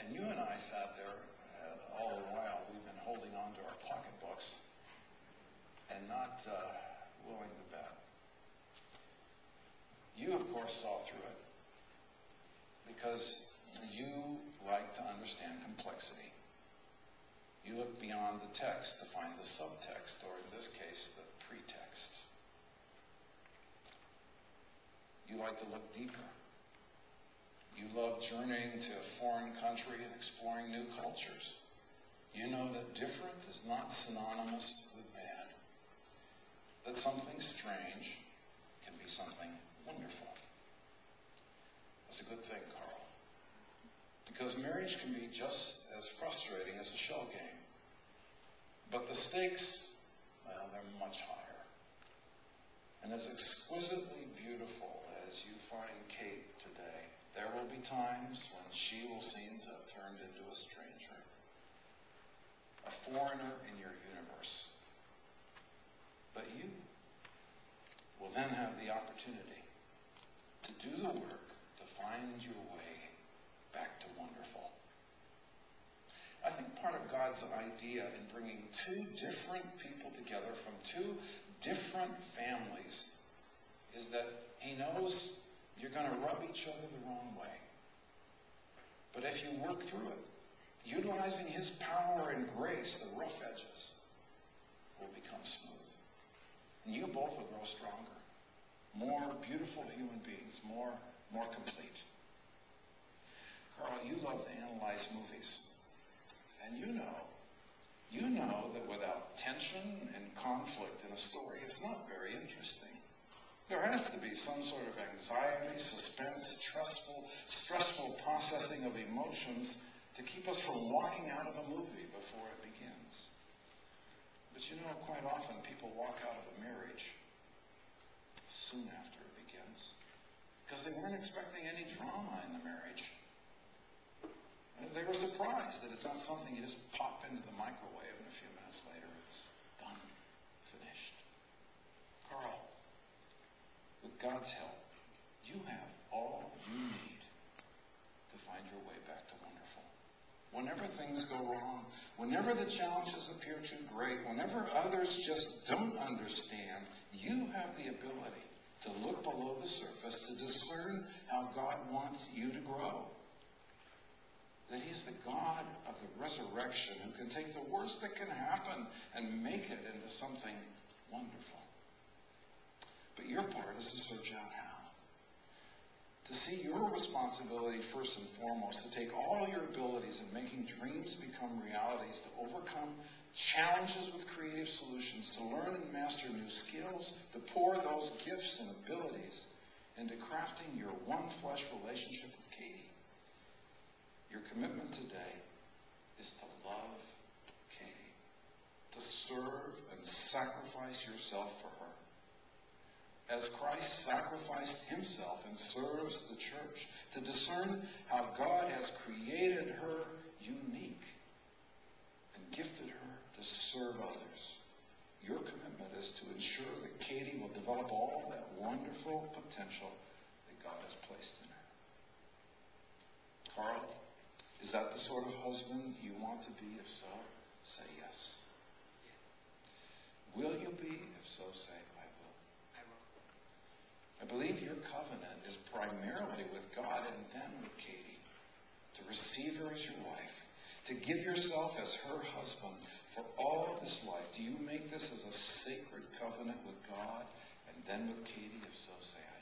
And you and I sat there all the while. We've been holding on to our pocketbooks and not willing to bet. You, of course, saw through it because you like to understand complexity. You look beyond the text to find the subtext, or in this case, the pretext. You like to look deeper. You love journeying to a foreign country and exploring new cultures. You know that different is not synonymous with bad. That something strange can be something wonderful. That's a good thing, Carl. Because marriage can be just as frustrating as a shell game. But the stakes, well, they're much higher. And as exquisitely beautiful as you find Kate today, there will be times when she will seem to have turned into a stranger, a foreigner in your universe. But you will then have the opportunity to do the work to find your way back to wonderful. I think part of God's idea in bringing two different people together from two different families is that He knows you're going to rub each other the wrong way. But if you work through it, utilizing His power and grace, the rough edges will become smooth. And you both will grow stronger, more beautiful human beings, more complete. Carl, you love to analyze movies. And you know that without tension and conflict in a story, it's not very interesting. There has to be some sort of anxiety, suspense, stressful processing of emotions to keep us from walking out of a movie before it begins. But you know, quite often people walk out of a marriage soon after it begins because they weren't expecting any drama in the marriage. They were surprised that it's not something you just pop into the microwave and a few minutes later it's done, finished. Carl, with God's help, you have all you need to find your way back to wonderful. Whenever things go wrong, whenever the challenges appear too great, whenever others just don't understand, you have the ability to look below the surface, to discern how God wants you to grow. That He's the God of the resurrection who can take the worst that can happen and make it into something wonderful. But your part is to search out how. To see your responsibility first and foremost, to take all your abilities in making dreams become realities, to overcome challenges with creative solutions, to learn and master new skills, to pour those gifts and abilities into crafting your one-flesh relationship with Katie. Your commitment today is to love Katie, to serve and sacrifice yourself for her. As Christ sacrificed Himself and serves the church, to discern how God has created her unique and gifted her to serve others. Your commitment is to ensure that Katie will develop all that wonderful potential that God has placed in her. Carl, is that the sort of husband you want to be? If so, say yes. Will you be? If so, say I will. I believe your covenant is primarily with God and then with Katie. To receive her as your wife. To give yourself as her husband for all of this life. Do you make this as a sacred covenant with God and then with Katie? If so, say I